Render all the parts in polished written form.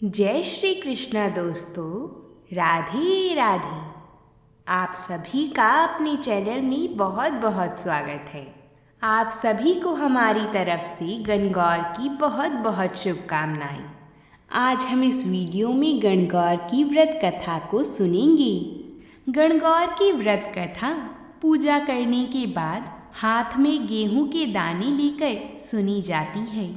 जय श्री कृष्णा दोस्तों, राधे राधे। आप सभी का अपने चैनल में बहुत बहुत स्वागत है। आप सभी को हमारी तरफ से गणगौर की बहुत बहुत शुभकामनाएं। आज हम इस वीडियो में गणगौर की व्रत कथा को सुनेंगे। गणगौर की व्रत कथा पूजा करने के बाद हाथ में गेहूं के दाने लेकर सुनी जाती है।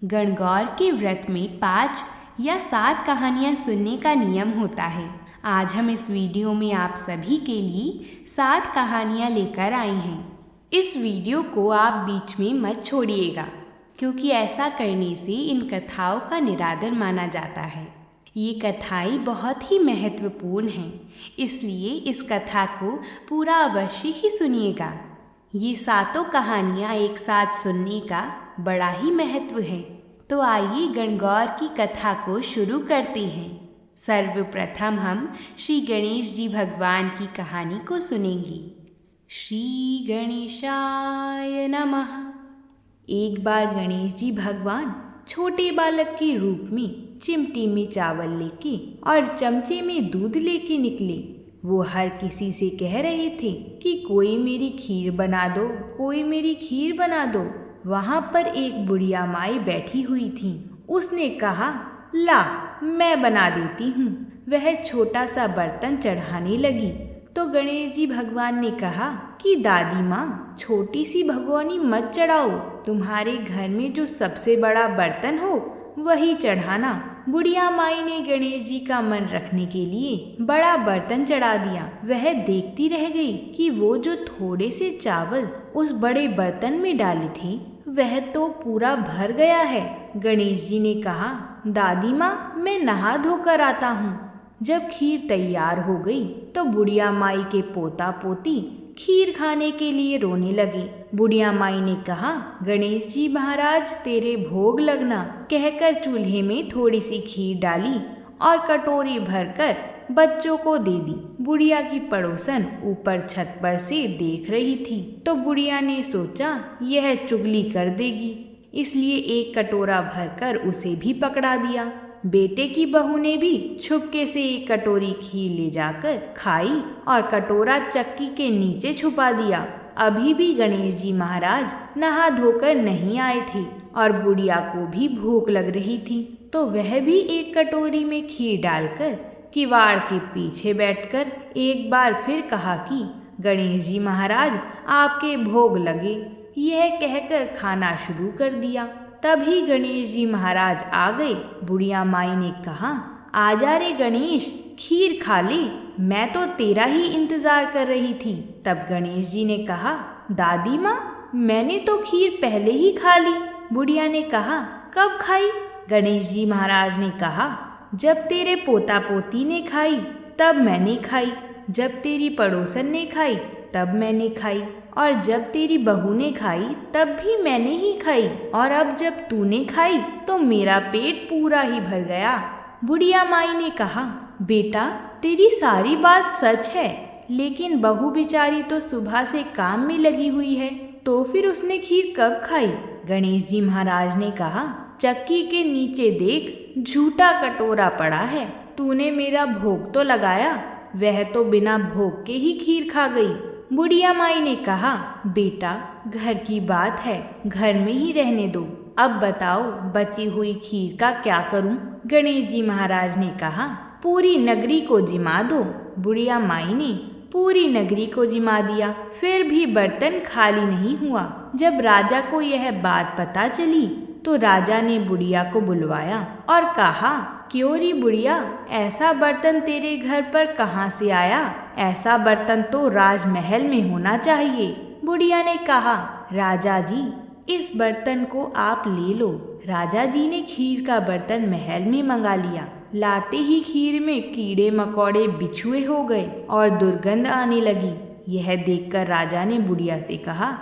गणगौर के व्रत में 5 या 7 कहानियाँ सुनने का नियम होता है। आज हम इस वीडियो में आप सभी के लिए 7 कहानियाँ लेकर आए हैं। इस वीडियो को आप बीच में मत छोड़िएगा, क्योंकि ऐसा करने से इन कथाओं का निरादर माना जाता है। ये कथाएं बहुत ही महत्वपूर्ण हैं, इसलिए इस कथा को पूरा अवश्य ही सुनिएगा। ये 7 कहानियाँ एक साथ सुनने का बड़ा ही महत्व है। तो आइए गणगौर की कथा को शुरू करते हैं। सर्वप्रथम हम श्री गणेश जी भगवान की कहानी को सुनेंगे। श्री गणेशाय नमः। एक बार गणेश जी भगवान छोटे बालक के रूप में चिमटी में चावल लेके और चमचे में दूध लेके निकले। वो हर किसी से कह रहे थे कि कोई मेरी खीर बना दो, कोई मेरी खीर बना दो। वहाँ पर एक बुढ़िया माई बैठी हुई थी। उसने कहा, ला मैं बना देती हूँ। वह छोटा सा बर्तन चढ़ाने लगी तो गणेश जी भगवान ने कहा कि दादी माँ, छोटी सी भगोनी मत चढ़ाओ, तुम्हारे घर में जो सबसे बड़ा बर्तन हो वही चढ़ाना। बुढ़िया माई ने गणेश जी का मन रखने के लिए बड़ा बर्तन चढ़ा दिया। वह देखती रह गई कि वो जो थोड़े से चावल उस बड़े बर्तन में डाले थे वह तो पूरा भर गया है। गणेश जी ने कहा, दादी माँ, मैं नहा धोकर आता हूँ। जब खीर तैयार हो गई तो बुढ़िया माई के पोता पोती खीर खाने के लिए रोने लगे। बुढ़िया माई ने कहा, गणेश जी महाराज तेरे भोग लगना, कहकर चूल्हे में थोड़ी सी खीर डाली और कटोरी भरकर बच्चों को दे दी। बुढ़िया की पड़ोसन ऊपर छत पर से देख रही थी तो बुढ़िया ने सोचा यह चुगली कर देगी, इसलिए एक कटोरा भरकर उसे भी पकड़ा दिया। बेटे की बहू ने भी छुपके से एक कटोरी खीर ले जाकर खाई और कटोरा चक्की के नीचे छुपा दिया। अभी भी गणेश जी महाराज नहा धोकर नहीं आए थे और बुढ़िया को भी भूख लग रही थी, तो वह भी एक कटोरी में खीर डालकर किवाड़ के पीछे बैठकर एक बार फिर कहा कि गणेश जी महाराज आपके भोग लगे। यह कहकर खाना शुरू कर दिया। तभी गणेश जी महाराज आ गए। बुढ़िया माई ने कहा, आजा रे गणेश, खीर खा ले, मैं तो तेरा ही इंतजार कर रही थी। तब गणेश जी ने कहा, दादी माँ, मैंने तो खीर पहले ही खा ली। बुढ़िया ने कहा, कब खाई? गणेश जी महाराज ने कहा, जब तेरे पोता पोती ने खाई तब मैंने खाई, जब तेरी पड़ोसन ने खाई तब मैंने खाई, और जब तेरी बहू ने खाई तब भी मैंने ही खाई, और अब जब तूने खाई तो मेरा पेट पूरा ही भर गया। बुढ़िया माई ने कहा, बेटा तेरी सारी बात सच है, लेकिन बहू बेचारी तो सुबह से काम में लगी हुई है, तो फिर उसने खीर कब खाई? गणेश जी महाराज ने कहा, चक्की के नीचे देख, झूठा कटोरा पड़ा है, तूने मेरा भोग तो लगाया, वह तो बिना भोग के ही खीर खा गई। बुढ़िया माई ने कहा, बेटा घर की बात है, घर में ही रहने दो, अब बताओ बची हुई खीर का क्या करूं? गणेश जी महाराज ने कहा, पूरी नगरी को जिमा दो। बुढ़िया माई ने पूरी नगरी को जिमा दिया, फिर भी बर्तन खाली नहीं हुआ। जब राजा को यह बात पता चली तो राजा ने बुढ़िया को बुलवाया और कहा, क्यों री बुढ़िया, ऐसा बर्तन तेरे घर पर कहाँ से आया? ऐसा बर्तन तो राजमहल में होना चाहिए। बुढ़िया ने कहा, राजा जी इस बर्तन को आप ले लो। राजा जी ने खीर का बर्तन महल में मंगा लिया। लाते ही खीर में कीड़े मकोड़े बिछुए हो गए और दुर्गंध आने लगी। यह देखकर राजा ने बुढ़िया से कहा,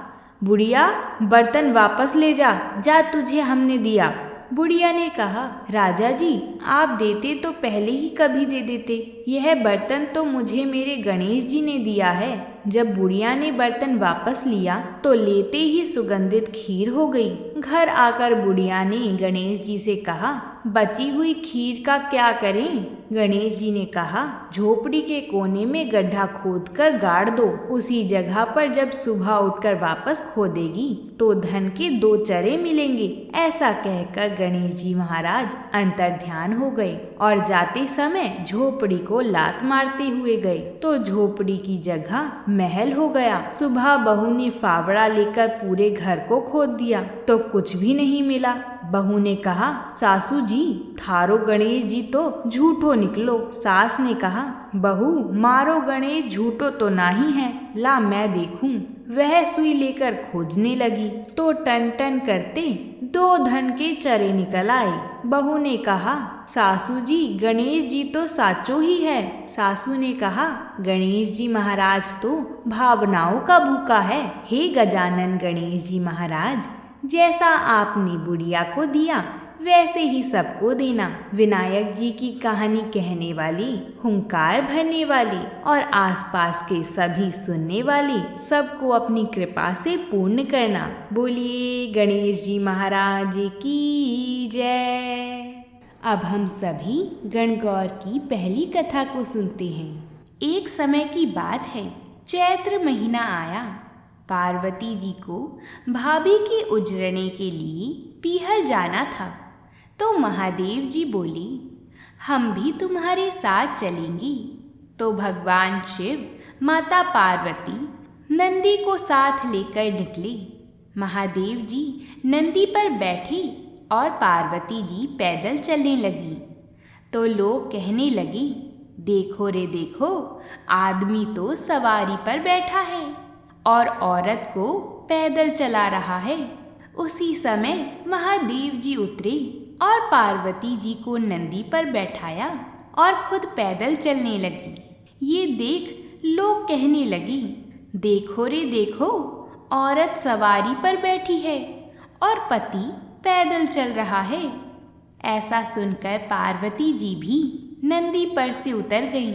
बुढ़िया बर्तन वापस ले जा, जा तुझे हमने दिया। बुढ़िया ने कहा, राजा जी आप देते तो पहले ही कभी दे देते। यह बर्तन तो मुझे मेरे गणेश जी ने दिया है। जब बुढ़िया ने बर्तन वापस लिया तो लेते ही सुगंधित खीर हो गई। घर आकर बुढ़िया ने गणेश जी से कहा, बची हुई खीर का क्या करें? गणेश जी ने कहा, झोपड़ी के कोने में गड्ढा खोदकर गाड़ दो। उसी जगह पर जब सुबह उठकर वापस खोदेगी तो धन के 2 चरे मिलेंगे। ऐसा कहकर गणेश जी महाराज अंतर्ध्यान हो गए और जाते समय झोपड़ी को लात मारते हुए गए तो झोपड़ी की जगह महल हो गया। सुबह बहू ने फावड़ा लेकर पूरे घर को खोद दिया तो कुछ भी नहीं मिला। बहू ने कहा, सासू जी थारो गणेश जी तो झूठो निकलो। सास ने कहा, बहू मारो गणेश झूठो तो नहीं है, ला मैं देखूं। वह सुई लेकर खोजने लगी तो टन टन करते 2 धन के चरे निकल आए। बहू ने कहा, सासू जी गणेश जी तो साचो ही है। सासू ने कहा, गणेश जी महाराज तो भावनाओं का भूखा है। हे गजानन गणेश जी महाराज, जैसा आपने बुढ़िया को दिया वैसे ही सबको देना। विनायक जी की कहानी कहने वाली, हुंकार भरने वाली और आसपास के सभी सुनने वाले सबको अपनी कृपा से पूर्ण करना। बोलिए गणेश जी महाराज की जय। अब हम सभी गणगौर की पहली कथा को सुनते हैं। एक समय की बात है, चैत्र महीना आया। पार्वती जी को भाभी के उजरने के लिए पीहर जाना था तो महादेव जी बोली, हम भी तुम्हारे साथ चलेंगी। तो भगवान शिव, माता पार्वती नंदी को साथ लेकर निकले। महादेव जी नंदी पर बैठे और पार्वती जी पैदल चलने लगी तो लोग कहने लगे, देखो रे देखो, आदमी तो सवारी पर बैठा है और औरत को पैदल चला रहा है। उसी समय महादेव जी उतरे और पार्वती जी को नंदी पर बैठाया और खुद पैदल चलने लगी। ये देख लोग कहने लगे, देखो रे देखो, औरत सवारी पर बैठी है और पति पैदल चल रहा है। ऐसा सुनकर पार्वती जी भी नंदी पर से उतर गईं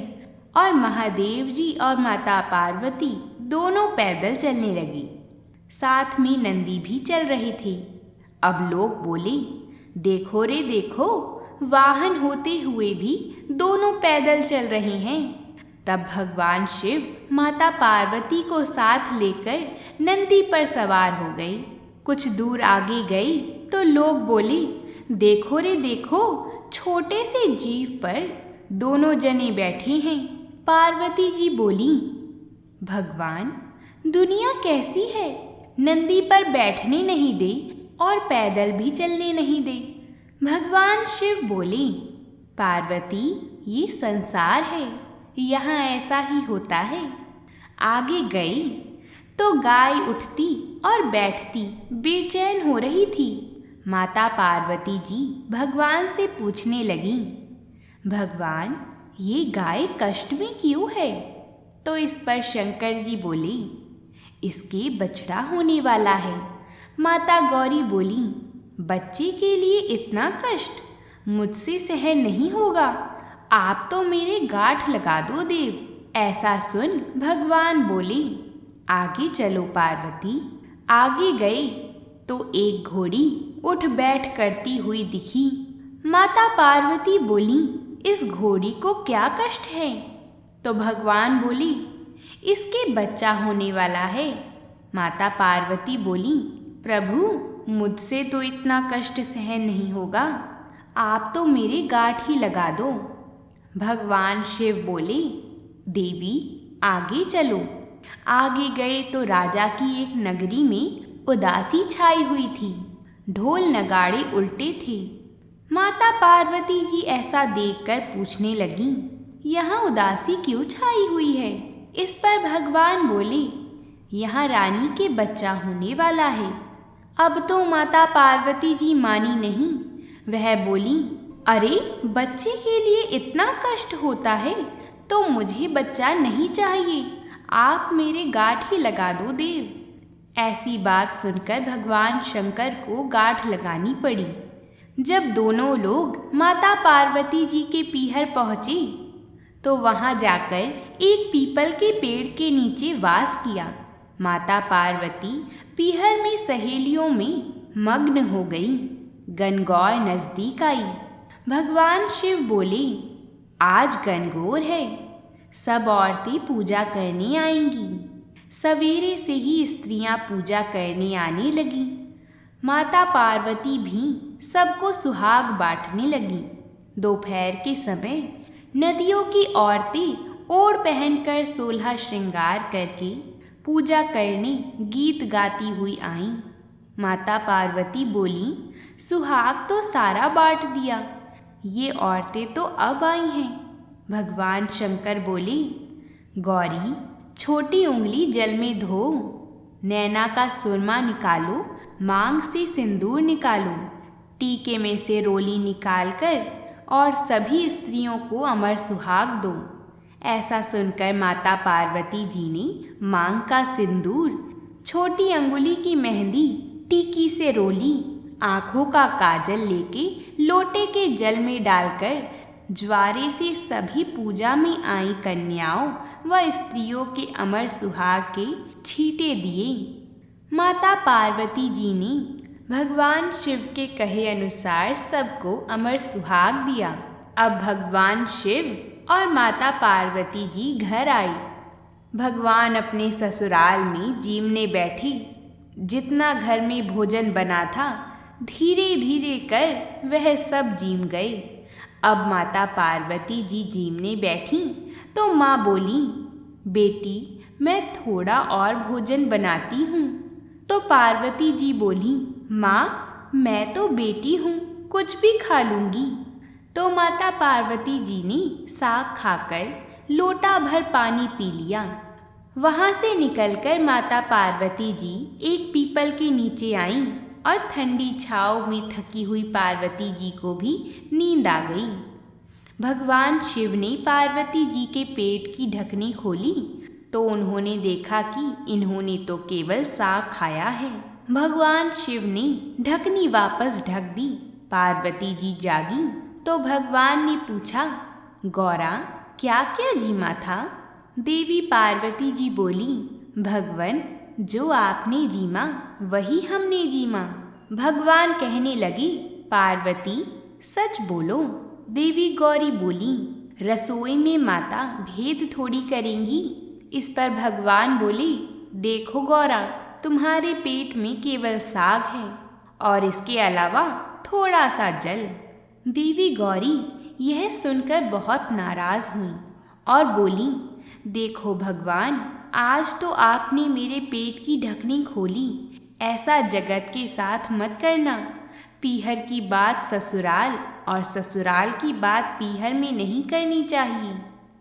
और महादेव जी और माता पार्वती दोनों पैदल चलने लगी। साथ में नंदी भी चल रहे थे। अब लोग बोले, देखो रे देखो, वाहन होते हुए भी दोनों पैदल चल रहे हैं। तब भगवान शिव माता पार्वती को साथ लेकर नंदी पर सवार हो गए। कुछ दूर आगे गई तो लोग बोले, देखो रे देखो, छोटे से जीव पर दोनों जने बैठे हैं। पार्वती जी बोली, भगवान दुनिया कैसी है, नंदी पर बैठने नहीं दे और पैदल भी चलने नहीं दे। भगवान शिव बोले, पार्वती ये संसार है, यहाँ ऐसा ही होता है। आगे गई तो गाय उठती और बैठती बेचैन हो रही थी। माता पार्वती जी भगवान से पूछने लगी, भगवान ये गाय कष्ट में क्यों है? तो इस पर शंकर जी बोले, इसके बछड़ा होने वाला है। माता गौरी बोली, बच्चे के लिए इतना कष्ट मुझसे सहन नहीं होगा, आप तो मेरे गांठ लगा दो देव। ऐसा सुन भगवान बोले, आगे चलो पार्वती। आगे गए तो एक घोड़ी उठ बैठ करती हुई दिखी। माता पार्वती बोली, इस घोड़ी को क्या कष्ट है? तो भगवान बोली, इसके बच्चा होने वाला है। माता पार्वती बोली, प्रभु मुझसे तो इतना कष्ट सहन नहीं होगा, आप तो मेरे गांठ ही लगा दो। भगवान शिव बोले, देवी आगे चलो। आगे गए तो राजा की एक नगरी में उदासी छाई हुई थी। ढोल नगाड़े उल्टे थे। माता पार्वती जी ऐसा देखकर पूछने लगी, यहाँ उदासी क्यों छाई हुई है? इस पर भगवान बोले, यहाँ रानी के बच्चा होने वाला है। अब तो माता पार्वती जी मानी नहीं। वह बोली, अरे बच्चे के लिए इतना कष्ट होता है तो मुझे बच्चा नहीं चाहिए, आप मेरे गांठ ही लगा दो देव। ऐसी बात सुनकर भगवान शंकर को गांठ लगानी पड़ी। जब दोनों लोग माता पार्वती जी के पीहर पहुँचे तो वहाँ जाकर एक पीपल के पेड़ के नीचे वास किया। माता पार्वती पीहर में सहेलियों में मग्न हो गई। गणगौर नजदीक आई। भगवान शिव बोले, आज गणगौर है, सब औरतें पूजा करने आएंगी। सवेरे से ही स्त्रियां पूजा करने आने लगी। माता पार्वती भी सबको सुहाग बांटने लगी। दोपहर के समय नदियों की औरतें ओढ़ पहनकर 16 श्रृंगार करके पूजा करने गीत गाती हुई आईं। माता पार्वती बोली, सुहाग तो सारा बांट दिया, ये औरतें तो अब आई हैं। भगवान शंकर बोले, गौरी छोटी उंगली जल में धो, नैना का सुरमा निकालो, मांग से सिंदूर निकालो, टीके में से रोली निकालकर और सभी स्त्रियों को अमर सुहाग दो। ऐसा सुनकर माता पार्वती जी ने मांग का सिंदूर, छोटी अंगुली की मेहंदी, टीकी से रोली, आँखों का काजल लेके लोटे के जल में डालकर ज्वारे से सभी पूजा में आई कन्याओं व स्त्रियों के अमर सुहाग के छींटे दिए। माता पार्वती जी ने भगवान शिव के कहे अनुसार सबको अमर सुहाग दिया। अब भगवान शिव और माता पार्वती जी घर आए। भगवान अपने ससुराल में जीमने बैठे। जितना घर में भोजन बना था धीरे धीरे कर वह सब जीम गए। अब माता पार्वती जी जीमने बैठी तो माँ बोली, बेटी मैं थोड़ा और भोजन बनाती हूँ। तो पार्वती जी बोली, माँ मैं तो बेटी हूँ, कुछ भी खा लूँगी। तो माता पार्वती जी ने साग खाकर लोटा भर पानी पी लिया। वहाँ से निकलकर माता पार्वती जी एक पीपल के नीचे आईं और ठंडी छाँव में थकी हुई पार्वती जी को भी नींद आ गई। भगवान शिव ने पार्वती जी के पेट की ढकनी खोली तो उन्होंने देखा कि इन्होंने तो केवल साग खाया है। भगवान शिव ने ढकनी वापस ढक दी। पार्वती जी जागी तो भगवान ने पूछा, गौरा क्या क्या जीमा था? देवी पार्वती जी बोली, भगवन जो आपने जीमा वही हमने जीमा। भगवान कहने लगे, पार्वती सच बोलो। देवी गौरी बोली, रसोई में माता भेद थोड़ी करेंगी। इस पर भगवान बोले, देखो गौरा तुम्हारे पेट में केवल साग है और इसके अलावा थोड़ा सा जल। देवी गौरी यह सुनकर बहुत नाराज हुई और बोली, देखो भगवान आज तो आपने मेरे पेट की ढकनी खोली, ऐसा जगत के साथ मत करना। पीहर की बात ससुराल और ससुराल की बात पीहर में नहीं करनी चाहिए।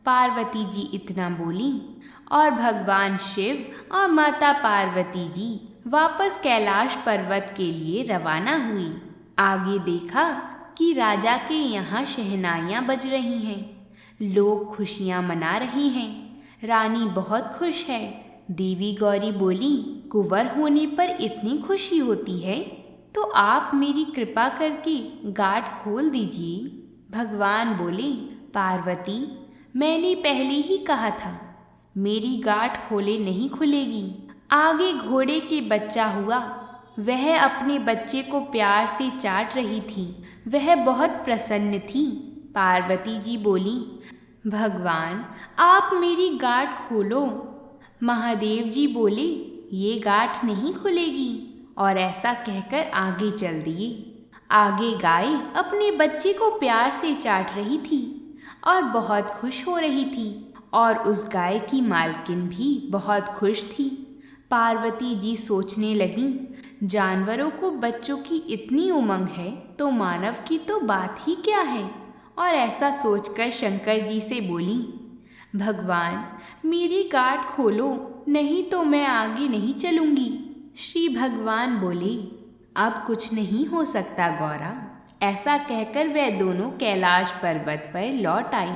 पार्वती जी इतना बोली और भगवान शिव और माता पार्वती जी वापस कैलाश पर्वत के लिए रवाना हुई। आगे देखा कि राजा के यहाँ शहनाइयाँ बज रही हैं, लोग खुशियाँ मना रहे हैं, रानी बहुत खुश है। देवी गौरी बोली, कुंवर होने पर इतनी खुशी होती है तो आप मेरी कृपा करके गांठ खोल दीजिए। भगवान बोले, पार्वती मैंने पहले ही कहा था मेरी गांठ खोले नहीं खुलेगी। आगे घोड़े के बच्चा हुआ, वह अपने बच्चे को प्यार से चाट रही थी, वह बहुत प्रसन्न थी। पार्वती जी बोली, भगवान आप मेरी गांठ खोलो। महादेव जी बोले, ये गांठ नहीं खुलेगी और ऐसा कहकर आगे चल दिए। आगे गाय अपने बच्चे को प्यार से चाट रही थी और बहुत खुश हो रही थी और उस गाय की मालकिन भी बहुत खुश थी। पार्वती जी सोचने लगीं, जानवरों को बच्चों की इतनी उमंग है तो मानव की तो बात ही क्या है। और ऐसा सोचकर शंकर जी से बोली, भगवान मेरी गांठ खोलो नहीं तो मैं आगे नहीं चलूँगी। श्री भगवान बोले, अब कुछ नहीं हो सकता गौरा। ऐसा कहकर वे दोनों कैलाश पर्वत पर लौट आई।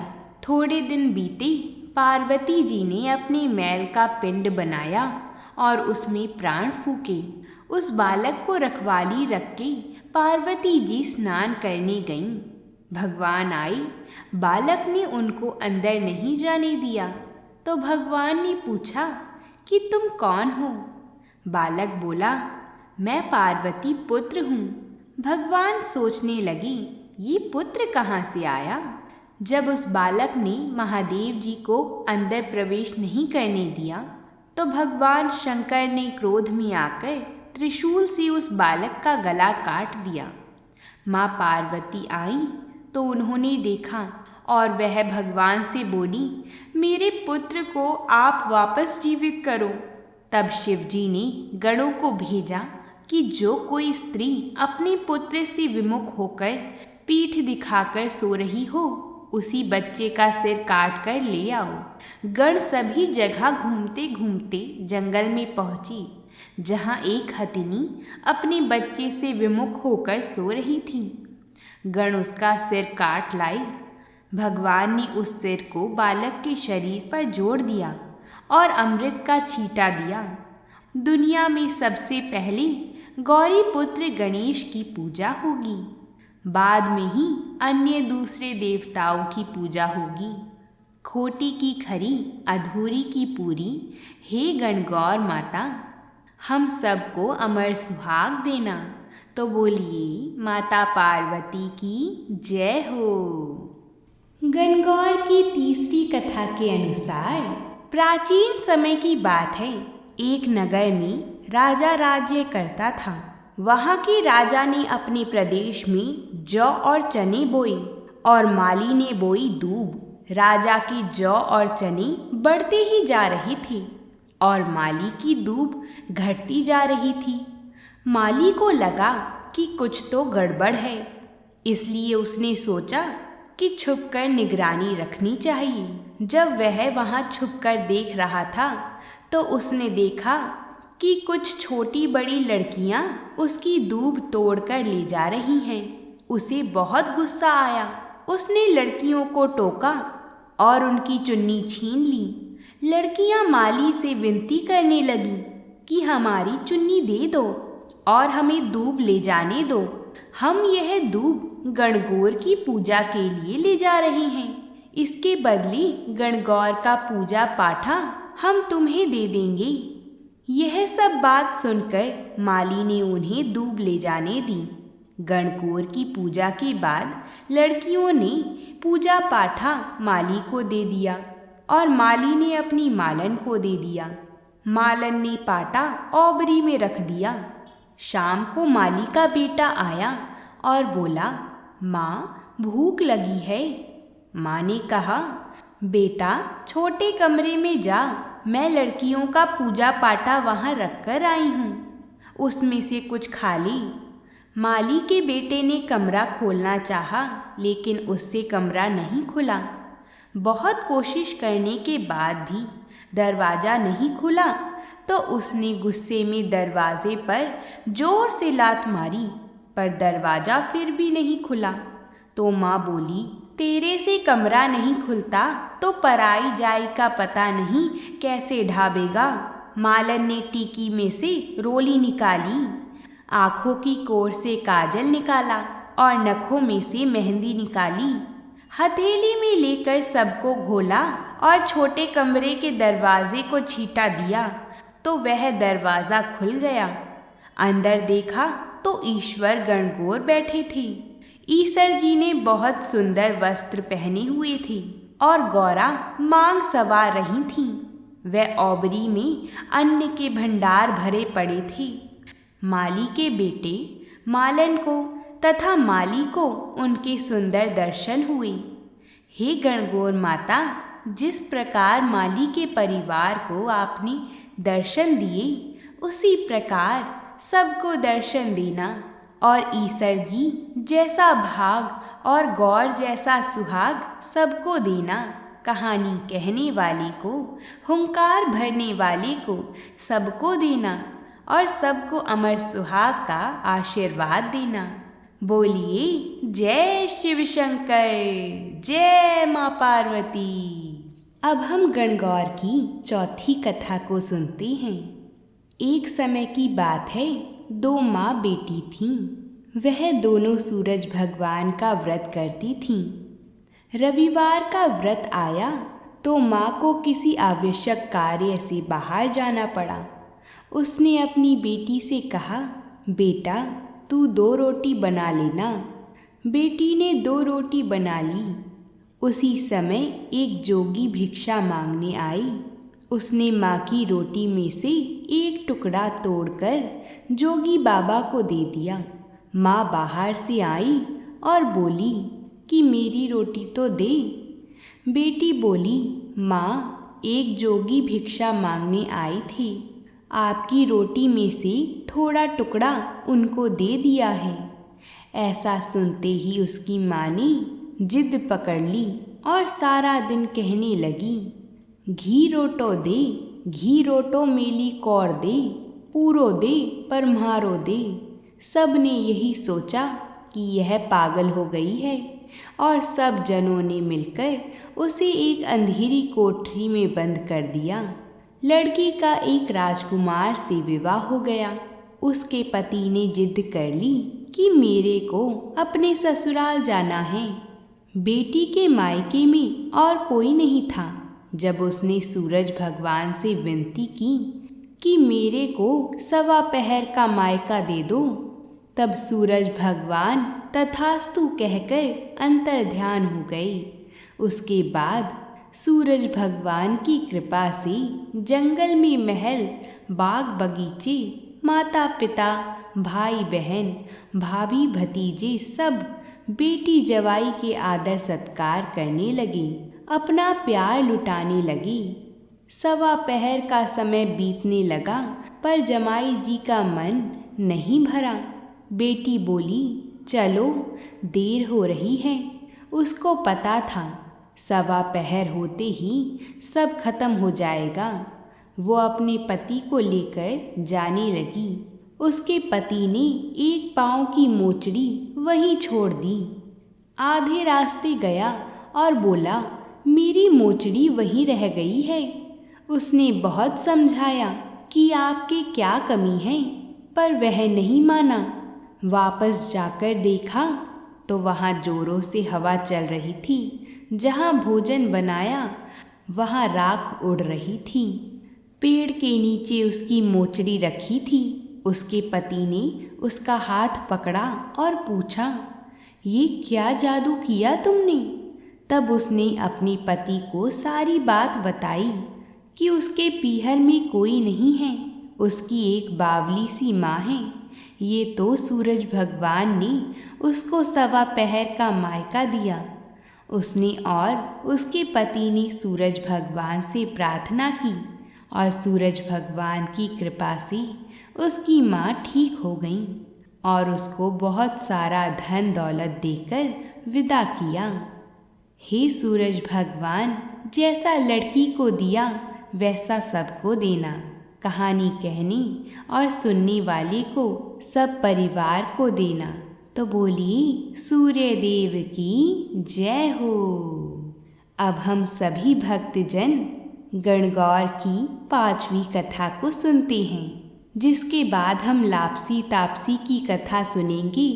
थोड़े दिन बीते, पार्वती जी ने अपने मैल का पिंड बनाया और उसमें प्राण फूके। उस बालक को रखवाली रख के पार्वती जी स्नान करने गईं। भगवान आई, बालक ने उनको अंदर नहीं जाने दिया तो भगवान ने पूछा कि तुम कौन हो? बालक बोला, मैं पार्वती पुत्र हूँ। भगवान सोचने लगे, ये पुत्र कहाँ से आया? जब उस बालक ने महादेव जी को अंदर प्रवेश नहीं करने दिया तो भगवान शंकर ने क्रोध में आकर त्रिशूल से उस बालक का गला काट दिया। माँ पार्वती आई तो उन्होंने देखा और वह भगवान से बोली, मेरे पुत्र को आप वापस जीवित करो। तब शिवजी ने गणों को भेजा कि जो कोई स्त्री अपने पुत्र से विमुख होकर पीठ दिखाकर सो रही हो, उसी बच्चे का सिर काट कर ले आओ। गण सभी जगह घूमते घूमते जंगल में पहुंची, जहां एक हथिनी अपने बच्चे से विमुख होकर सो रही थी। गण उसका सिर काट लाई। भगवान ने उस सिर को बालक के शरीर पर जोड़ दिया और अमृत का छींटा दिया। दुनिया में सबसे पहले गौरी पुत्र गणेश की पूजा होगी, बाद में ही अन्य दूसरे देवताओं की पूजा होगी। खोटी की खरी, अधूरी की पूरी, हे गणगौर माता, हम सबको अमर सुहाग देना। तो बोलिए माता पार्वती की जय हो। गणगौर की तीसरी कथा के अनुसार प्राचीन समय की बात है। एक नगर में राजा राज्य करता था। वहाँ के राजा ने अपने प्रदेश में जौ और चने बोए और माली ने बोई दूब। राजा की जौ और चने बढ़ते ही जा रहे थे और माली की दूब घटती जा रही थी। माली को लगा कि कुछ तो गड़बड़ है, इसलिए उसने सोचा कि छुपकर निगरानी रखनी चाहिए। जब वह वहाँ छुपकर देख रहा था तो उसने देखा कि कुछ छोटी बड़ी लड़कियाँ उसकी दूब तोड़कर ले जा रही हैं। उसे बहुत गुस्सा आया। उसने लड़कियों को टोका और उनकी चुन्नी छीन ली। लड़कियाँ माली से विनती करने लगीं कि हमारी चुन्नी दे दो और हमें दूब ले जाने दो। हम यह दूब गणगौर की पूजा के लिए ले जा रहे हैं। इसके बदले गणगौर का पूजा पाठा हम तुम्हें दे देंगे। यह सब बात सुनकर माली ने उन्हें दूब ले जाने दी। गणगौर की पूजा के बाद लड़कियों ने पूजा पाठा माली को दे दिया और माली ने अपनी मालन को दे दिया। मालन ने पाटा ओबरी में रख दिया। शाम को माली का बेटा आया और बोला, माँ भूख लगी है। माँ ने कहा, बेटा छोटे कमरे में जा, मैं लड़कियों का पूजा पाठा वहाँ रख कर आई हूँ, उसमें से कुछ खा ली। माली के बेटे ने कमरा खोलना चाहा, लेकिन उससे कमरा नहीं खुला। बहुत कोशिश करने के बाद भी दरवाज़ा नहीं खुला तो उसने गुस्से में दरवाजे पर जोर से लात मारी, पर दरवाज़ा फिर भी नहीं खुला। तो माँ बोली, तेरे से कमरा नहीं खुलता तो पराई जाई का पता नहीं कैसे ढाबेगा। मालन ने टीकी में से रोली निकाली, आँखों की कोर से काजल निकाला और नखों में से मेहंदी निकाली। हथेली में लेकर सबको घोला और छोटे कमरे के दरवाजे को छींटा दिया तो वह दरवाज़ा खुल गया। अंदर देखा तो ईश्वर गणगौर बैठे थे। ईश्वर जी ने बहुत सुंदर वस्त्र पहने हुए थे और गौरा मांग सवार रही थीं। वह ओबरी में अन्न के भंडार भरे पड़े थे। माली के बेटे मालन को तथा माली को उनके सुंदर दर्शन हुए। हे गणगौर माता, जिस प्रकार माली के परिवार को आपने दर्शन दिए, उसी प्रकार सबको दर्शन देना और ईश्वर जी जैसा भाग और गौर जैसा सुहाग सबको देना। कहानी कहने वाले को, हुंकार भरने वाले को सबको देना और सबको अमर सुहाग का आशीर्वाद देना। बोलिए जय शिव शंकर, जय माँ पार्वती। अब हम गणगौर की चौथी कथा को सुनते हैं। एक समय की बात है, दो माँ बेटी थीं। वह दोनों सूरज भगवान का व्रत करती थीं। रविवार का व्रत आया तो माँ को किसी आवश्यक कार्य से बाहर जाना पड़ा। उसने अपनी बेटी से कहा, बेटा तू 2 रोटी बना लेना। बेटी ने 2 रोटी बना ली। उसी समय एक जोगी भिक्षा मांगने आई। उसने माँ की रोटी में से एक टुकड़ा तोड़कर जोगी बाबा को दे दिया। माँ बाहर से आई और बोली कि मेरी रोटी तो दे। बेटी बोली, माँ एक जोगी भिक्षा मांगने आई थी, आपकी रोटी में से थोड़ा टुकड़ा उनको दे दिया है। ऐसा सुनते ही उसकी माँ ने जिद पकड़ ली और सारा दिन कहने लगी, घी रोटो दे, घी रोटो मेली कौर दे, पूरो दे पर म्हारो दे। सब ने यही सोचा कि यह पागल हो गई है और सब जनों ने मिलकर उसे एक अंधेरी कोठरी में बंद कर दिया। लड़की का एक राजकुमार से विवाह हो गया। उसके पति ने जिद कर ली कि मेरे को अपने ससुराल जाना है। बेटी के मायके में और कोई नहीं था। जब उसने सूरज भगवान से विनती की कि मेरे को 1.25 पहर का मायका दे दो, तब सूरज भगवान तथास्तु कहकर अंतर्ध्यान हो गए। उसके बाद सूरज भगवान की कृपा से जंगल में महल, बाग बगीचे, माता पिता, भाई बहन, भाभी भतीजे सब बेटी जवाई के आदर सत्कार करने लगे, अपना प्यार लुटाने लगे। 1.25 पहर का समय बीतने लगा पर जमाई जी का मन नहीं भरा। बेटी बोली, चलो देर हो रही है। उसको पता था 1.25 पहर होते ही सब खत्म हो जाएगा। वो अपने पति को लेकर जाने लगी। उसके पति ने एक पाँव की मोचड़ी वहीं छोड़ दी। आधे रास्ते गया और बोला, मेरी मोचड़ी वहीं रह गई है। उसने बहुत समझाया कि आपके क्या कमी है, पर वह नहीं माना। वापस जाकर देखा तो वहाँ जोरों से हवा चल रही थी। जहाँ भोजन बनाया वहाँ राख उड़ रही थी। पेड़ के नीचे उसकी मोचड़ी रखी थी। उसके पति ने उसका हाथ पकड़ा और पूछा, ये क्या जादू किया तुमने? तब उसने अपने पति को सारी बात बताई कि उसके पीहर में कोई नहीं है, उसकी एक बावली सी माँ है। ये तो सूरज भगवान ने उसको 1.25 पहर का मायका दिया। उसने और उसके पति ने सूरज भगवान से प्रार्थना की और सूरज भगवान की कृपा से उसकी माँ ठीक हो गई और उसको बहुत सारा धन दौलत देकर विदा किया। हे सूरज भगवान, जैसा लड़की को दिया वैसा सबको देना। कहानी कहने और सुनने वाले को सब परिवार को देना। तो बोलिए सूर्य देव की जय हो। अब हम सभी भक्तजन गणगौर की 5वीं कथा को सुनते हैं, जिसके बाद हम लापसी तापसी की कथा सुनेंगे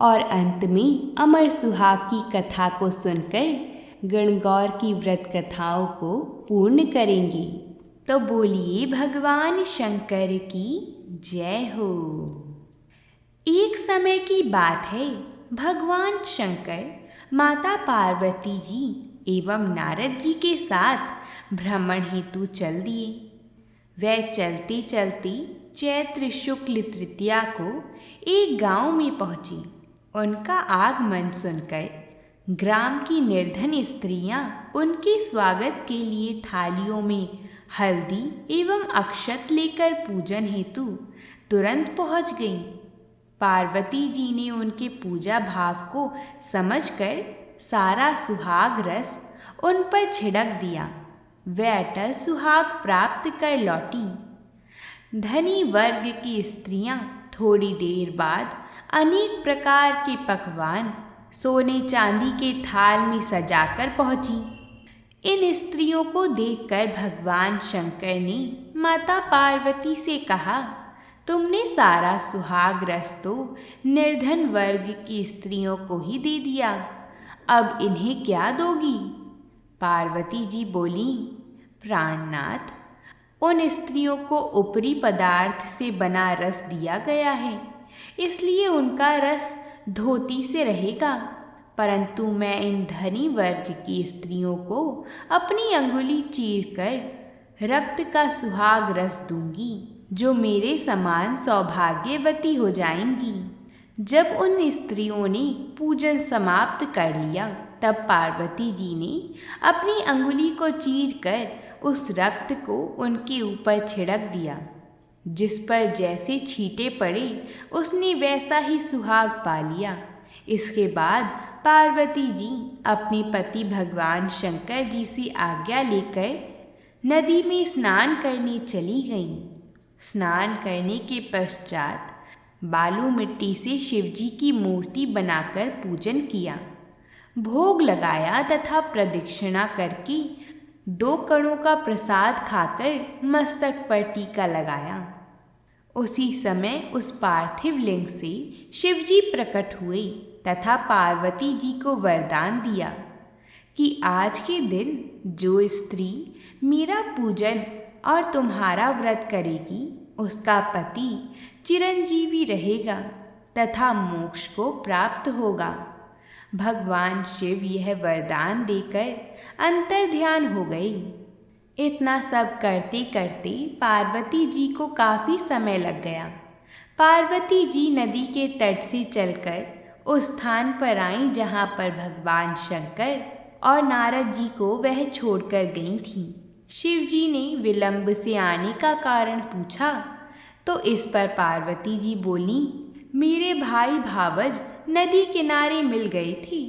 और अंत में अमर सुहाग की कथा को सुनकर गणगौर की व्रत कथाओं को पूर्ण करेंगे। तो बोलिए भगवान शंकर की जय हो। एक समय की बात है, भगवान शंकर माता पार्वती जी एवं नारद जी के साथ भ्रमण हेतु चल दिए। वह चलते चलते चैत्र शुक्ल तृतीया को एक गांव में पहुँचे। उनका आगमन सुनकर ग्राम की निर्धन स्त्रियां उनके स्वागत के लिए थालियों में हल्दी एवं अक्षत लेकर पूजन हेतु तुरंत पहुँच गईं। पार्वती जी ने उनके पूजा भाव को समझकर सारा सुहाग रस उन पर छिड़क दिया। वे अटल सुहाग प्राप्त कर लौटी। धनी वर्ग की स्त्रियां थोड़ी देर बाद अनेक प्रकार के पकवान सोने चांदी के थाल में सजाकर पहुंची। इन स्त्रियों को देखकर भगवान शंकर ने माता पार्वती से कहा, तुमने सारा सुहाग रस तो निर्धन वर्ग की स्त्रियों को ही दे दिया, अब इन्हें क्या दोगी? पार्वती जी बोली, प्राणनाथ, उन स्त्रियों को ऊपरी पदार्थ से बना रस दिया गया है, इसलिए उनका रस धोती से रहेगा, परंतु मैं इन धनी वर्ग की स्त्रियों को अपनी अंगुली चीरकर रक्त का सुहाग रस दूंगी, जो मेरे समान सौभाग्यवती हो जाएंगी। जब उन स्त्रियों ने पूजन समाप्त कर लिया, तब पार्वती जी ने अपनी अंगुली को चीरकर उस रक्त को उनके ऊपर छिड़क दिया। जिस पर जैसे छींटे पड़े, उसने वैसा ही सुहाग पा लिया। इसके बाद पार्वती जी अपने पति भगवान शंकर जी से आज्ञा लेकर नदी में स्नान करने चली गईं। स्नान करने के पश्चात बालू मिट्टी से शिवजी की मूर्ति बनाकर पूजन किया, भोग लगाया तथा प्रदक्षिणा करके 2 कणों का प्रसाद खाकर मस्तक पर टीका लगाया। उसी समय उस पार्थिव लिंग से शिवजी प्रकट हुए तथा पार्वती जी को वरदान दिया कि आज के दिन जो स्त्री मेरा पूजन और तुम्हारा व्रत करेगी, उसका पति चिरंजीवी रहेगा तथा मोक्ष को प्राप्त होगा। भगवान शिव यह वरदान देकर अंतर्ध्यान हो गए। इतना सब करते करते पार्वती जी को काफ़ी समय लग गया। पार्वती जी नदी के तट से चलकर उस स्थान पर आईं जहाँ पर भगवान शंकर और नारद जी को वह छोड़कर गई थीं। शिव जी ने विलंब से आने का कारण पूछा तो इस पर पार्वती जी बोली, मेरे भाई भावज नदी किनारे मिल गए थे।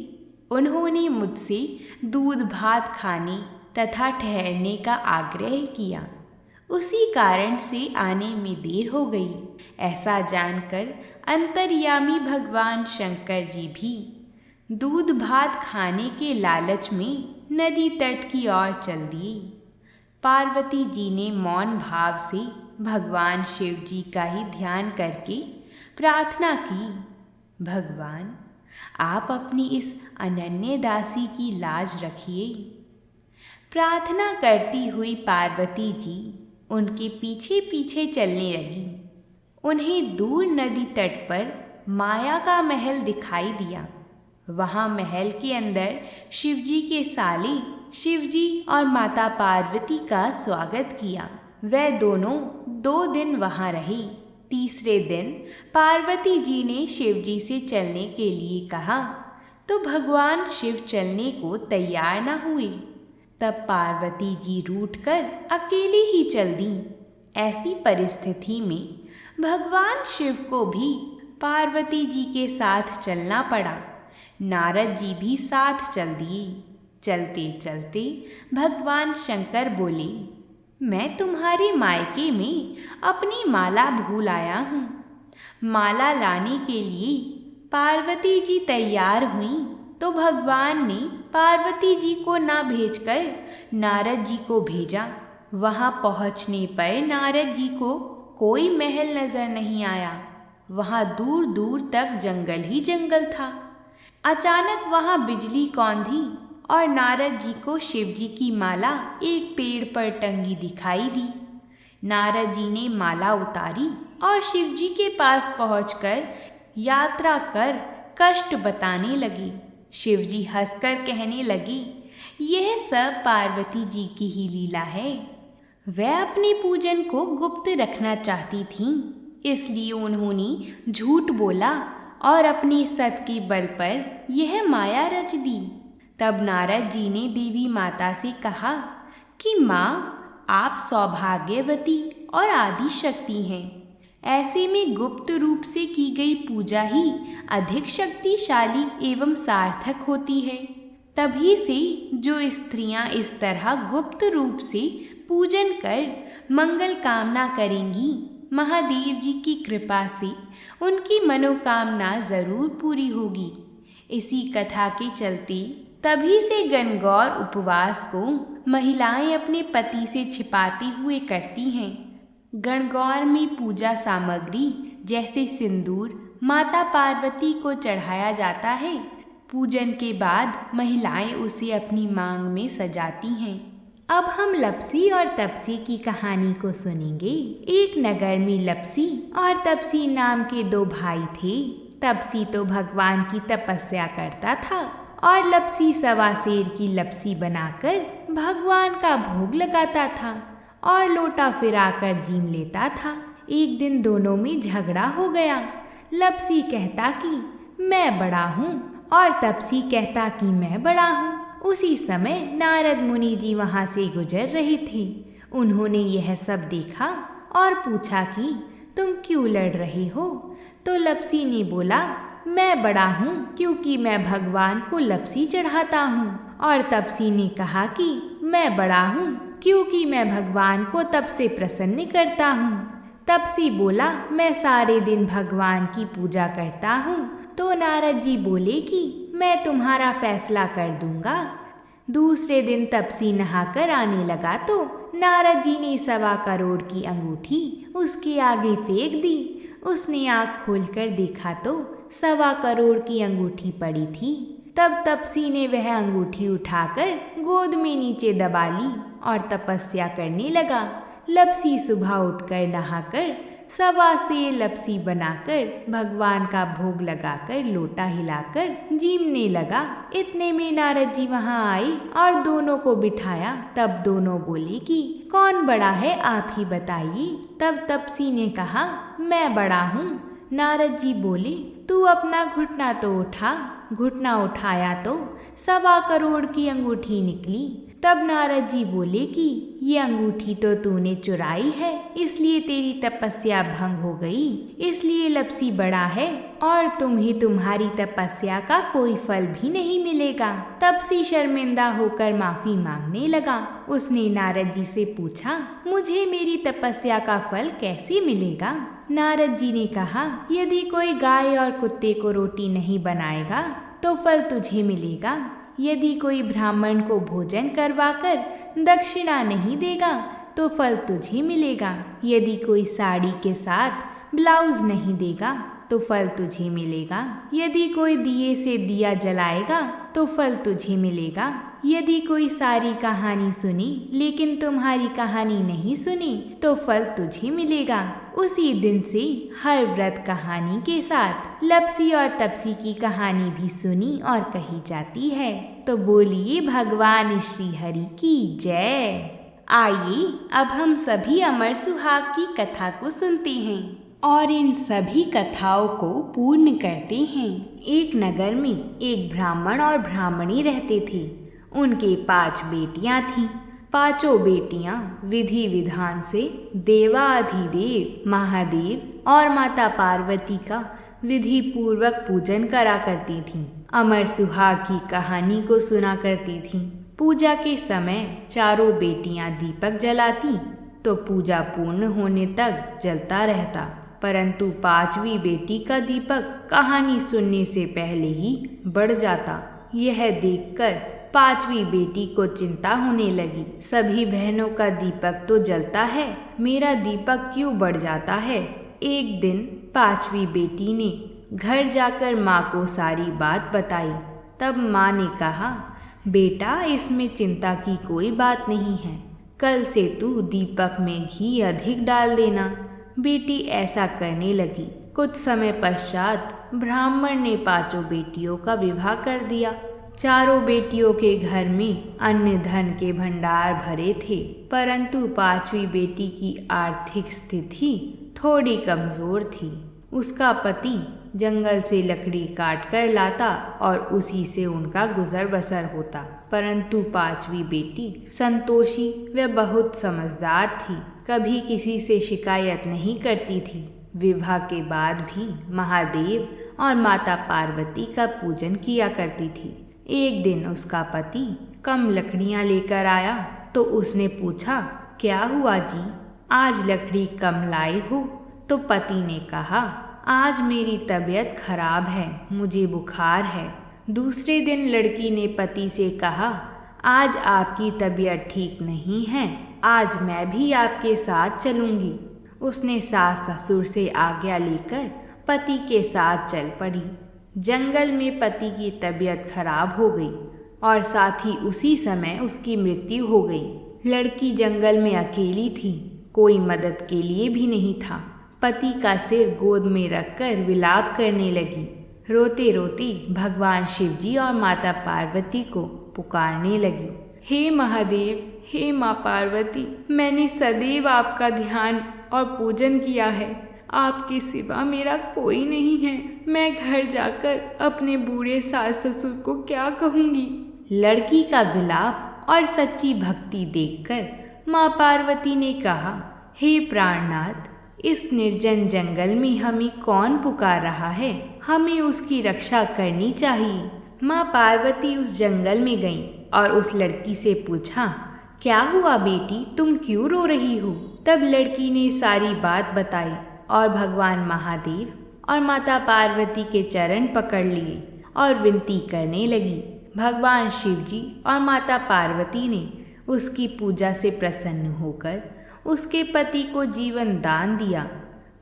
उन्होंने मुझसे दूध भात खाने तथा ठहरने का आग्रह किया, उसी कारण से आने में देर हो गई। ऐसा जानकर अंतर्यामी भगवान शंकर जी भी दूध भात खाने के लालच में नदी तट की ओर चल दिए। पार्वती जी ने मौन भाव से भगवान शिव जी का ही ध्यान करके प्रार्थना की, भगवान आप अपनी इस अनन्य दासी की लाज रखिए। प्रार्थना करती हुई पार्वती जी उनके पीछे पीछे चलने लगी। उन्हें दूर नदी तट पर माया का महल दिखाई दिया। वहाँ महल के अंदर शिवजी के साले शिवजी और माता पार्वती का स्वागत किया। वे दोनों 2 दिन वहाँ रहे। तीसरे दिन पार्वती जी ने शिवजी से चलने के लिए कहा तो भगवान शिव चलने को तैयार न हुए। तब पार्वती जी रूठकर अकेली ही चल दीं। ऐसी परिस्थिति में भगवान शिव को भी पार्वती जी के साथ चलना पड़ा। नारद जी भी साथ चल दिए। चलते चलते भगवान शंकर बोले, मैं तुम्हारे मायके में अपनी माला भूल आया हूँ। माला लाने के लिए पार्वती जी तैयार हुई तो भगवान ने पार्वती जी को ना भेजकर नारद जी को भेजा। वहाँ पहुँचने पर नारद जी को कोई महल नजर नहीं आया। वहाँ दूर दूर तक जंगल ही जंगल था। अचानक वहाँ बिजली कौंधी और नारद जी को शिव जी की माला एक पेड़ पर टंगी दिखाई दी। नारद जी ने माला उतारी और शिव जी के पास पहुंचकर यात्रा कर कष्ट बताने लगे। शिव जी हंसकर कहने लगे, यह सब पार्वती जी की ही लीला है। वह अपने पूजन को गुप्त रखना चाहती थीं, इसलिए उन्होंने झूठ बोला और अपने सत के बल पर यह माया रच दी। तब नारद जी ने देवी माता से कहा कि माँ, आप सौभाग्यवती और आदि शक्ति हैं। ऐसे में गुप्त रूप से की गई पूजा ही अधिक शक्तिशाली एवं सार्थक होती है। तभी से जो स्त्रियां इस तरह गुप्त रूप से पूजन कर मंगल कामना करेंगी, महादेव जी की कृपा से उनकी मनोकामना जरूर पूरी होगी। इसी कथा के चलते तभी से गणगौर उपवास को महिलाएं अपने पति से छिपाते हुए करती हैं। गणगौर में पूजा सामग्री जैसे सिंदूर माता पार्वती को चढ़ाया जाता है। पूजन के बाद महिलाएं उसे अपनी मांग में सजाती हैं। अब हम लपसी और तपसी की कहानी को सुनेंगे। एक नगर में लपसी और तपसी नाम के दो भाई थे। तपसी तो भगवान की तपस्या करता था और लपसी सवा शेर की लपसी बनाकर भगवान का भोग लगाता था और लोटा फिराकर जीम लेता था। एक दिन दोनों में झगड़ा हो गया। लपसी कहता कि मैं बड़ा हूँ और तपसी कहता कि मैं बड़ा हूँ। उसी समय नारद मुनि जी वहाँ से गुजर रहे थे। उन्होंने यह सब देखा और पूछा कि तुम क्यों लड़ रहे हो? तो लपसी ने बोला, मैं बड़ा हूँ क्योंकि मैं भगवान को लपसी चढ़ाता हूँ। और तपसी ने कहा कि मैं बड़ा हूँ क्योंकि मैं भगवान को तप से प्रसन्न करता हूँ। तपसी बोला, मैं सारे दिन भगवान की पूजा करता हूँ। तो नारद जी बोले कि मैं तुम्हारा फैसला कर दूंगा। दूसरे दिन तपसी नहाकर आने लगा तो नारद जी ने 1.25 करोड़ की अंगूठी उसके आगे फेंक दी। उसने आँख खोलकर देखा तो 1.25 करोड़ की अंगूठी पड़ी थी। तब तपसी ने वह अंगूठी उठाकर गोद में नीचे दबा ली और तपस्या करने लगा। लपसी सुबह उठकर नहाकर 1.25 शेर लपसी बनाकर भगवान का भोग लगाकर लोटा हिलाकर जीमने लगा। इतने में नारद जी वहाँ आए और दोनों को बिठाया। तब दोनों बोले कि कौन बड़ा है, आप ही बताइए। तब तपसी ने कहा, मैं बड़ा हूँ। नारद जी बोले, तू अपना घुटना तो उठा। घुटना उठाया तो 1.25 करोड़ की अंगूठी निकली। तब नारद जी बोले कि ये अंगूठी तो तूने चुराई है, इसलिए तेरी तपस्या भंग हो गई। इसलिए लपसी बड़ा है और तुम्हें तुम्हारी तपस्या का कोई फल भी नहीं मिलेगा। तपसी शर्मिंदा होकर माफी मांगने लगा। उसने नारद जी से पूछा, मुझे मेरी तपस्या का फल कैसे मिलेगा? नारद जी ने कहा, यदि कोई गाय और कुत्ते को रोटी नहीं बनाएगा तो फल तुझे मिलेगा। यदि कोई ब्राह्मण को भोजन करवाकर दक्षिणा नहीं देगा तो फल तुझे मिलेगा। यदि कोई साड़ी के साथ ब्लाउज नहीं देगा तो फल तुझे मिलेगा। यदि कोई दिए से दिया जलाएगा तो फल तुझे मिलेगा। यदि कोई सारी कहानी सुनी लेकिन तुम्हारी कहानी नहीं सुनी तो फल तुझे मिलेगा। उसी दिन से हर व्रत कहानी के साथ लपसी और तपसी की कहानी भी सुनी और कही जाती है। तो बोलिए भगवान श्री हरि की जय। आइए अब हम सभी अमर सुहाग की कथा को सुनते हैं और इन सभी कथाओं को पूर्ण करते हैं। एक नगर में एक ब्राह्मण और ब्राह्मणी रहते थे। उनके 5 बेटियां थीं। 5 बेटियां विधि विधान से देवाधिदेव महादेव और माता पार्वती का विधि पूर्वक पूजन करा करती थीं। अमर सुहाग की कहानी को सुना करती थीं। पूजा के समय चारों बेटियां दीपक जलाती तो पूजा पूर्ण होने तक जलता रहता, परंतु 5वीं बेटी का दीपक कहानी सुनने से पहले ही बढ़ जाता। यह देखकर 5वीं बेटी को चिंता होने लगी। सभी बहनों का दीपक तो जलता है, मेरा दीपक क्यों बढ़ जाता है? एक दिन 5वीं बेटी ने घर जाकर माँ को सारी बात बताई। तब माँ ने कहा, बेटा इसमें चिंता की कोई बात नहीं है, कल से तू दीपक में घी अधिक डाल देना। बेटी ऐसा करने लगी। कुछ समय पश्चात ब्राह्मण ने 5 बेटियों का विवाह कर दिया। चारों बेटियों के घर में अन्न धन के भंडार भरे थे, परंतु 5वीं बेटी की आर्थिक स्थिति थोड़ी कमजोर थी। उसका पति जंगल से लकड़ी काट कर लाता और उसी से उनका गुजर बसर होता, परंतु 5वीं बेटी संतोषी व बहुत समझदार थी, कभी किसी से शिकायत नहीं करती थी। विवाह के बाद भी महादेव और माता पार्वती का पूजन किया करती थी। एक दिन उसका पति कम लकड़ियां लेकर आया तो उसने पूछा, क्या हुआ जी, आज लकड़ी कम लाए हो? तो पति ने कहा, आज मेरी तबीयत खराब है, मुझे बुखार है। दूसरे दिन लड़की ने पति से कहा, आज आपकी तबीयत ठीक नहीं है, आज मैं भी आपके साथ चलूंगी। उसने सास ससुर से आज्ञा लेकर पति के साथ चल पड़ी। जंगल में पति की तबीयत खराब हो गई और साथ ही उसी समय उसकी मृत्यु हो गई। लड़की जंगल में अकेली थी, कोई मदद के लिए भी नहीं था। पति का सिर गोद में रखकर विलाप करने लगी। रोते रोते भगवान शिवजी और माता पार्वती को पुकारने लगी। हे महादेव, हे माँ पार्वती, मैंने सदैव आपका ध्यान और पूजन किया है। आपके सिवा मेरा कोई नहीं है। मैं घर जाकर अपने बूढ़े सास ससुर को क्या कहूँगी। लड़की का विलाप और सच्ची भक्ति देखकर माँ पार्वती ने कहा, हे प्राणनाथ, इस निर्जन जंगल में हमें कौन पुकार रहा है? हमें उसकी रक्षा करनी चाहिए। माँ पार्वती उस जंगल में गईं और उस लड़की से पूछा, क्या हुआ बेटी, तुम क्यों रो रही हो? तब लड़की ने सारी बात बताई और भगवान महादेव और माता पार्वती के चरण पकड़ लिए और विनती करने लगी। भगवान शिवजी और माता पार्वती ने उसकी पूजा से प्रसन्न होकर उसके पति को जीवन दान दिया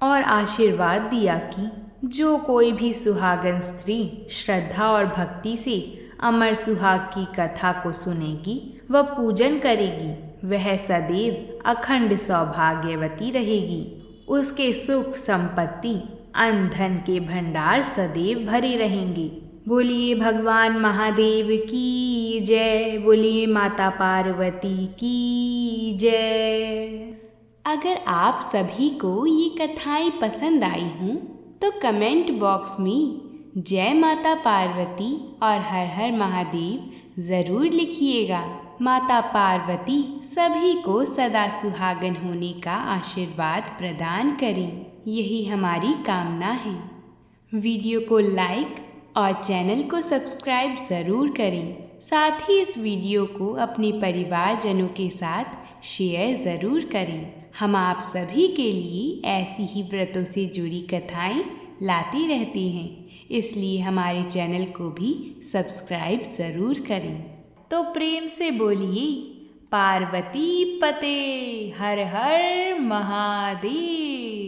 और आशीर्वाद दिया कि जो कोई भी सुहागन स्त्री श्रद्धा और भक्ति से अमर सुहाग की कथा को सुनेगी, वह पूजन करेगी, वह सदैव अखंड सौभाग्यवती रहेगी। उसके सुख संपत्ति अन्न धन के भंडार सदैव भरे रहेंगे। बोलिए भगवान महादेव की जय, बोलिए माता पार्वती की जय। अगर आप सभी को ये कथाएं पसंद आई हों तो कमेंट बॉक्स में जय माता पार्वती और हर हर महादेव ज़रूर लिखिएगा। माता पार्वती सभी को सदा सुहागन होने का आशीर्वाद प्रदान करें, यही हमारी कामना है। वीडियो को लाइक और चैनल को सब्सक्राइब ज़रूर करें। साथ ही इस वीडियो को अपने परिवारजनों के साथ शेयर ज़रूर करें। हम आप सभी के लिए ऐसी ही व्रतों से जुड़ी कथाएं लाते रहते हैं, इसलिए हमारे चैनल को भी सब्सक्राइब ज़रूर करें। तो प्रेम से बोलिए पार्वती पते हर हर महादेव।